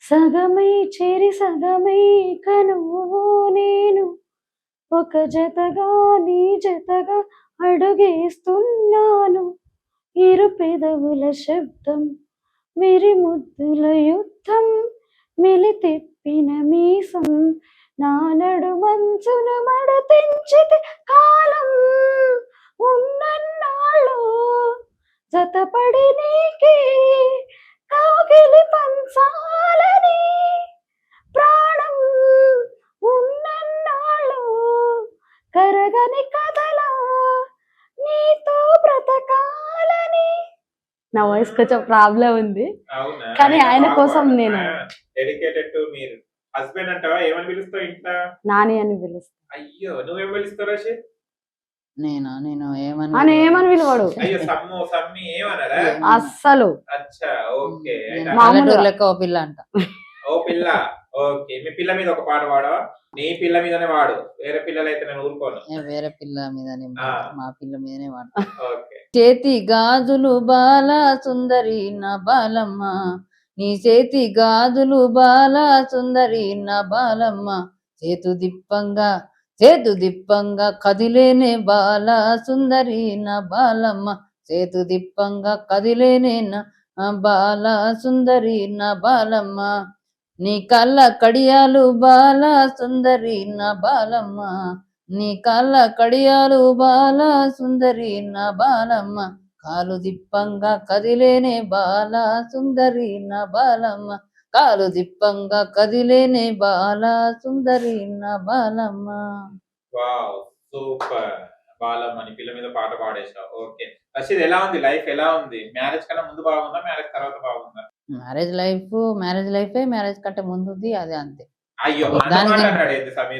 సగమై చెరి సగమై కనువు నేను ఒక జతగా నీ జతగా అడుగేస్తున్నాను. ఇరు పెదవుల శబ్దం విరిముద్దుల యుద్ధం మెలితిప్పిన మీసం నా నడుమంచున మడతెంచితే కాలం ఉన్నన్నాళ్ళు జతపడి నీకే కాగిలి పంచాలని ప్రాణం ఉన్నన్నాళ్ళు కరగని కథలా నీతో బ్రతకాలని. నా వాయిస్ కొంచెం ప్రాబ్లం ఉంది, కానీ ఆయన కోసం నేను డెడికేటెడ్ టు మీరు. హస్బెండ్ అంటావా? ఏమని పిలుస్తావు ఇంట్లో? నాని అని పిలుస్తా. అయ్యో, నువ్వేం పిలుస్తావు రషీద్? నేను ఏమని పిలవాడు? అయ్యో, సమ్ము సమ్మి ఏమన్నారా? అస్సలు. అచ్చా, ఓకే. మామూలుగా ఓ పిల్ల అంట. ఓ పిల్ల, ఓకే. మీ పిల్ల మీద ఒక పాట పాడవా? నీ పిల్ల మీదనే వాడు, వేరే పిల్లలు అయితే నేను ఊరుకోను. వేరే పిల్ల మీదనే, మా పిల్ల మీదనే వాడు. ఓకే. చేతి గాజులు బాల సుందరి నా బాలమ్మ, నీ చేతి గాజులు బాల సుందరి నా బాలమ్మ, చేతు దిప్పంగా కదిలేనే బాల సుందరి నా బాలమ్మ, చేతు దిప్పంగా కదిలేనే నా బాల సుందరి నా బాలమ్మ, నీ కళ్ళ కడియాలు బాల సుందరి నా బాలమ్మ, నీ కళ్ళ కడియాలు బాల సుందరి నా బాలమ్మ, కాలు దిప్పంగా కదిలేనే బాల సుందరి నా బాలమ్మ, కాలు దిప్పంగా కదిలేనే బాల సుందరి నా బాలమ్మ. Wow, super. బాలమ్మ నీ పిల్ల మీద పాట పాడేశావు. ఓకే. రషీద్, ఎలా ఉంది లైఫ్? ఎలా ఉంది? మ్యారేజ్ కన్నా ముందు బాగుందా, మ్యారేజ్ తర్వాత బాగుందా? మ్యారేజ్ లైఫ్ మ్యారేజ్ కంటే ముందుది, అదే అంతే. అయ్యో,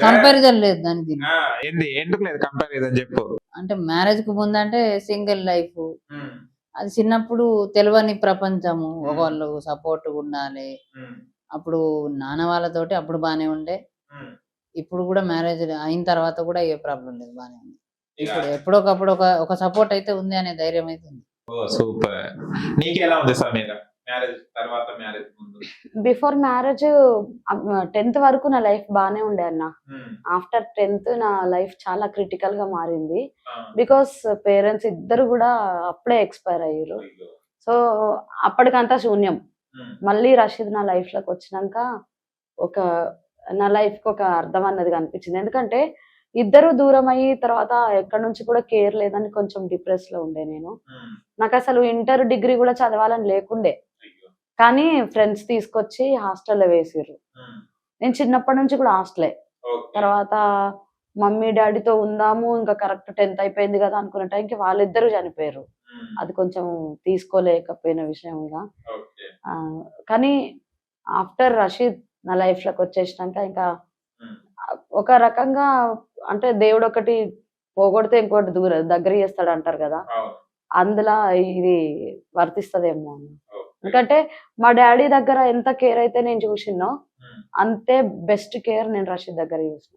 కంపారిజన్ లేదు దానికి. ఎందుకు లేదు కంపారిజన్ చెప్పు. అంటే మ్యారేజ్ కు ముందు అంటే సింగిల్ లైఫ్, అది చిన్నప్పుడు తెలియని ప్రపంచము, ఒకళ్ళు సపోర్ట్ ఉండాలి. అప్పుడు నాన్న వాళ్ళతోటి అప్పుడు బానే ఉండే, ఇప్పుడు కూడా మ్యారేజ్ అయిన తర్వాత కూడా ఏ ప్రాబ్లం లేదు, బానే ఉంది. ఇప్పుడు ఎప్పుడొకప్పుడు ఒక సపోర్ట్ అయితే ఉంది అనే ధైర్యం అయితే ఉంది. సూపర్. నీకు ఎలా ఉంది సమీర? మ్యారేజ్ తర్వాత, మ్యారేజ్ ముందు? బిఫోర్ మ్యారేజ్ 10th వరకు నా లైఫ్ బానే ఉండే అన్న. ఆఫ్టర్ 10th నా లైఫ్ చాలా క్రిటికల్ గా మారింది. బికాస్ పేరెంట్స్ ఇద్దరు కూడా అప్పుడే ఎక్స్పైర్ అయ్యారు. సో అప్పటికంతా శూన్యం. మళ్ళీ రషీద్ నా లైఫ్ లోకి వచ్చినాక నా లైఫ్ కి ఒక అర్థం అన్నది కనిపించింది. ఎందుకంటే ఇద్దరు దూరం అయ్యి తర్వాత ఎక్కడి నుంచి కూడా కేర్ లేదని కొంచెం డిప్రెస్ లో ఉండే నేను. నాకు అసలు ఇంటర్ డిగ్రీ కూడా చదవాలని లేకుండే, కానీ ఫ్రెండ్స్ తీసుకొచ్చి హాస్టల్లో వేసారు. నేను చిన్నప్పటి నుంచి కూడా హాస్టలే. తర్వాత మమ్మీ డాడీతో ఉందాము, ఇంకా కరెక్ట్ 10th అయిపోయింది కదా అనుకున్న టైంకి వాళ్ళిద్దరూ చనిపోయారు. అది కొంచెం తీసుకోలేకపోయిన విషయం ఇక. కానీ ఆఫ్టర్ రషీద్ నా లైఫ్ లోకి వచ్చేసినాక ఇంకా ఒక రకంగా అంటే దేవుడు ఒకటి పోగొడితే ఇంకోటి దగ్గర చేస్తాడు అంటారు కదా, అందులో ఇది వర్తిస్తదేమో. ఎందుకంటే మా డాడీ దగ్గర ఎంత కేర్ అయితే నేను చూసినో అంతే బెస్ట్ కేర్ నేను రషీద్ దగ్గర చూసిన.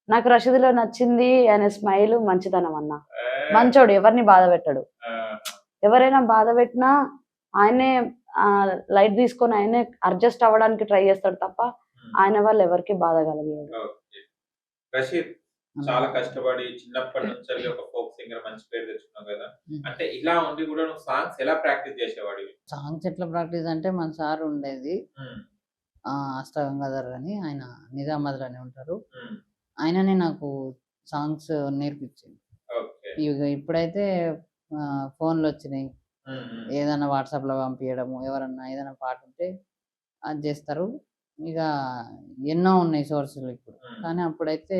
నాకు రషీద్ లో నచ్చింది ఆయన స్మైల్, మంచితనం అన్న. మంచోడు, ఎవరిని బాధ పెట్టాడు. ఎవరైనా బాధ పెట్టినా ఆయనే లైట్ తీసుకొని ఆయనే అడ్జస్ట్ అవ్వడానికి ట్రై చేస్తాడు తప్ప ఆయన వాళ్ళు ఎవరికి బాధ కలిగేది. రషీద్ చాలా కష్టపడి చిన్నప్పటి నుంచి ఒక ఫోక్ సింగర్, మంచి పేరు తెచ్చుకున్నావు కదా. అంటే ఇలా ఉండి కూడా నువ్వు సాంగ్స్ ఎలా ప్రాక్టీస్ చేసేవాడివి? సాంగ్స్ ఎట్లా ప్రాక్టీస్ అంటే, మన సార్ ఉండేది అష్టగంగాధర్ అని, ఆయన నిజామాబాద్ లోనే ఉంటారు. ఆయననే నాకు సాంగ్స్ నేర్పించింది. ఇప్పుడైతే ఫోన్లు వచ్చినాయి, ఏదైనా వాట్సాప్ లో పంపించడము, ఎవరన్నా ఏదైనా పాట ఉంటే అది చేస్తారు. ఇక ఎన్నో ఉన్నాయి సోర్సులు ఇప్పుడు. కానీ అప్పుడైతే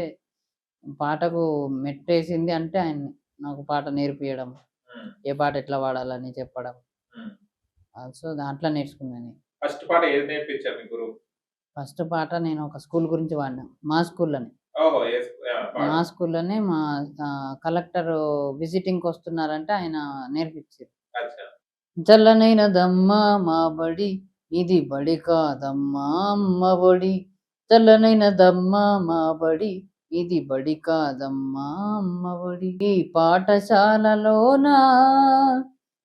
పాటకు మెట్టేసింది అంటే ఆయన నాకు పాట నేర్పియడం, ఏ పాట ఎట్లా వాడాలని చెప్పడం. సో దాంట్లో నేర్చుకున్నాను. ఫస్ట్ పాట ఏది నేర్పించారు మీ గురువు? ఫస్ట్ పాట నేను ఒక స్కూల్ గురించి వాడినా, మా స్కూల్లోనే. మా స్కూల్లోనే మా కలెక్టర్ విజిటింగ్ వస్తున్నారంటే ఆయన నేర్పించారు. చల్లనైన దమ్మా మా బడి, ఇది బడి కాదమ్మా అమ్మ బడి, చల్లనైన దమ్మా మా బడి, ఇది బడి కాదమ్మా అమ్మ బడి, ఈ పాఠశాలలోనా